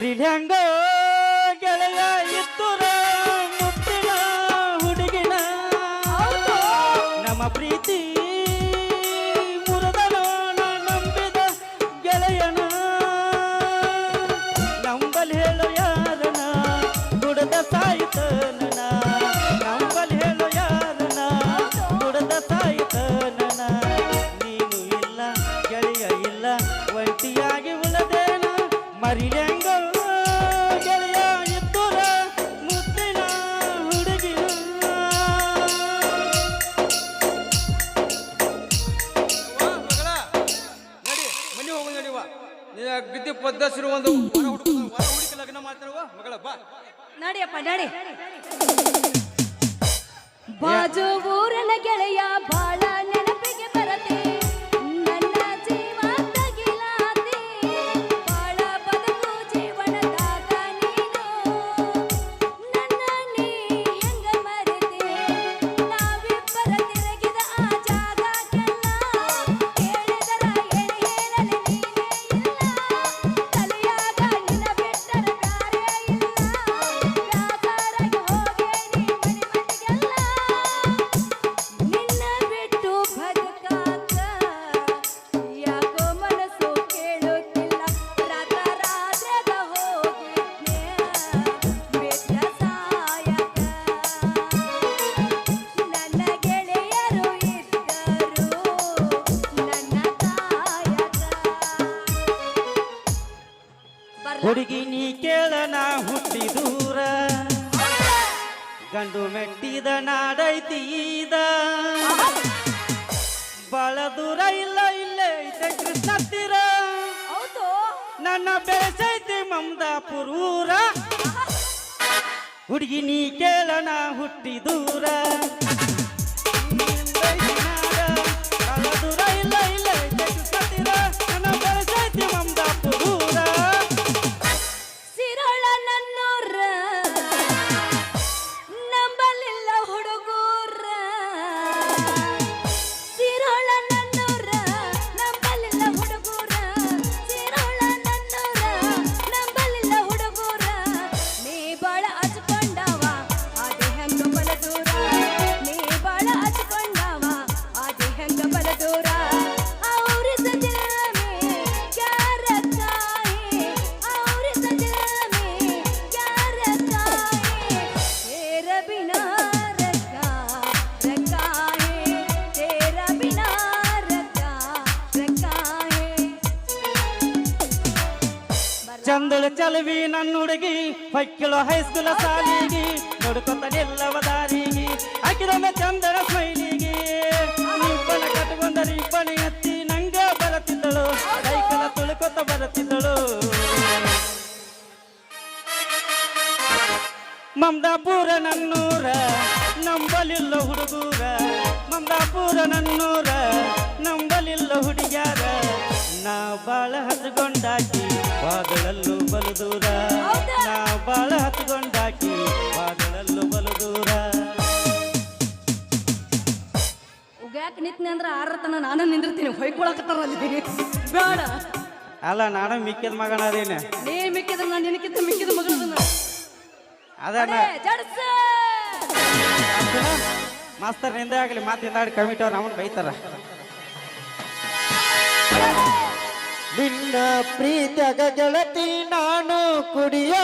ಹೆಂಗ ಗೆಳೆಯ ಇದ್ದುರ ಮುತ್ತಿನ ಹುಡುಗಿನ ನಮ್ಮ ಪ್ರೀತಿ ಮುರದನ ನಂಬಿದ ಗೆಳೆಯನ ನಂಬಲ್ ಹೇಳು ಯಾರನ ದುಡದ ಸಾಯಿತನ ನಂಬಲ್ ಹೇಳು ಯಾರನ ದುಡದ ಸಾಯಿತನ ನೀನು ಇಲ್ಲ ಗೆಳೆಯ ಇಲ್ಲ ಒಂಟಿಯಾಗಿ ಉಳದೇನ ಮರಿಲೆಂಗ ಬಿದ್ದಿ ಪದ್ದಸರು ಒಂದು ಹುಡುಕಿ ಲಗ್ನ ಮಾಡ್ತಾರವ ಮಗಳ ಬಾ ನಡಿಯಪ್ಪ ನಡಿ ಬಾಜು ಊರನ ಗೆಳೆಯ ಬಾಳ ನೆನಪಿಗೆ ಬರತೆ ನನ್ನ ಜೀವ ತಗಿಲಾತೆ ಬಾಳ ಬದುಕು ಜೀವನದಾಗ ನೀನು ನನ್ನ ನೀ ಹೆಂಗ ಮರೆತೆ ನಾವಿಬ್ಬರ ತಿರುಗಿದ ಆ ಜಾಗಕ್ಕೆಲ್ಲ ಹೇಳಿದರ ಏನು ಹೇಳಲಿ ನೀನೇ ಇಲ್ಲ ತಲೆಯಾಗ ನಿನ್ನ ಬಿಟ್ಟರ ಬ್ಯಾರೆ ಇಲ್ಲ ಬ್ಯಾಸರಾಗಿ ಹೋಗೆ ನೀ ಮನೆಗೆಲ್ಲ ನಿನ್ನ ಬಿಟ್ಟು ಬದುಕಾಕ ಯಾಕೋ ಮನಸ್ಸು ಕೇಳುತ್ತಿಲ್ಲ ರಾತ್ರಾದ್ರಾಗ ಹೋಗಿದ್ನೆ ಬಿಟ್ಟ ಸಾಯಕ ನನ್ನ ಗೆಳೆಯರು ಇದ್ದರು ನನ್ನ ಕಾಯಕ ಹುಡುಗಿ ನೀ ಕೇಳನ ಹುಟ್ಟಿ ದೂರ ಗಂಡು ಮೆಟ್ಟಿದ ನಾಡೈತೀದ ಬಾಳ ದೂರ ಇಲ್ಲ ಇಲ್ಲೇ ಐತೆ ಕೃಷ್ಣ ತೀರ ಹೌದು ನನ್ನ ಬೆಳೆಸೈತಿ ಮಮದಾಪುರೂರ ಹುಡುಗಿ ನೀ ಕೇಳನ ಹುಟ್ಟಿ ದೂರ ನಿಂದೈತಿ ನಾಡ. ಬಾಳ ದೂರ ಇಲ್ಲ ಇಲ್ಲೇ ಐತೆ ಕೃಷ್ಣ ತೀರ ನನ್ನ ಬೆಳೆಸೈತಿ ಮಮದಾಪುರೂರ ಸಿರೋಳ ನನ್ನೂರ ನಂಬಲಿಲ್ಲ ಹುಡುಗೂರ ಸಿರೋಳ ನನ್ನೂರ ನಂಬಲಿಲ್ಲ ಹುಡುಗೂರ ಸಿರೋಳ ನನ್ನೂರ ನಂಬಲಿಲ್ಲ ಹುಡುಗೂರ ನೀ ಬಾಳ ಹಚ್ಕೊಂಡವ ಅದೇ ಹೆಂಗ ಬಲ ದೂರ ನೀ ಬಾಳ ಹಚ್ಕೊಂಡವ ಅದೇ ಹೆಂಗ ಬಲ ದೂರ ಅವ್ರಿದ ದಿಲ ಮೇ ಕ್ಯಾ ರಖಾ ಹೈ ಅವ್ರಿದ ದಿಲ ಮೇ ಕ್ಯಾ ರಖಾ ಹೈ तेरा बिना रखा रखा है तेरा बिना रखा रखा है ಚಂದಳ ಚಲವಿ ನನ್ನ ಹುಡುಗಿ ಹೊಕ್ಕಿಳೋ ಹೈಸ್ಕೂಲ ಸಾಲಿಗಿ ನೋಡ್ಕೊತ ನಿಲ್ಲವ ದಾರಿಗೆ ಹಾಕಿದೊಮ್ಮೆ ಚಂದನ ಸ್ಮೈಲಿಗೆ ಇಬ್ಬನ ಕಟ್ಕೊಂಡ ಇಬ್ಬನಿ ಹತ್ತಿ ನಂಗ ಬರತಿದ್ದಳು ಸೈಕಲ ತುಳ್ಕೊತ ಬರತಿದ್ದಳು ಮಮದಾಪುರ ನನ್ನೂರ ನಂಬಲಿಲ್ಲ ಹುಡುಗೂರ ಮಮದಾಪುರ ನನ್ನೂರ ನಂಬಲಿಲ್ಲ ಹುಡುಗ್ಯಾರ ನಾ ಬಾಳ ಹತ್ಕೊಂಡಾಕಿ ಬಾಗಳಲ್ಲೂ ಬಲು ದೂರ ನಾ ಬಾಳ ಹತ್ಕೊಂಡಾಕಿ ಬಾಗಳಲ್ಲೂ ಬಲು ದೂರ ಉಗ್ಯಾಕ ನಿತ್ನೆ ಅಂದ್ರ ಆರತನ ನಾನು ನಿಂದಿರ್ತೀನಿ ಹೊಯ್ಕೊಳಕತ್ತಾರ ಅಲ್ಲಿ ಬೇಡ ಅಲ್ಲ ನಾನು ಮಿಕ್ಕಿದ ಮಗನ ಅದೇನೆ ನೀ ಮಿಕ್ಕಿದ್ರ ನಾನು ನಿನಕಿದ್ದ ಮಿಕ್ಕಿದ ಮಗಳದನ್ನ ಅದನ್ನ ಜಡ್ಸ ಮಾಸ್ತರ್ ನಿಂದೆ ಆಗಲಿ ಮಾತಿಂದಾಡಿ ಕಮಿಟಿ ಅವ್ರು ಅವನು ಬೈತಾರ ನಿನ್ನ ಪ್ರೀತಿಯಾಗ ಗೆಳತಿ ನಾನು ಕುಡಿಯ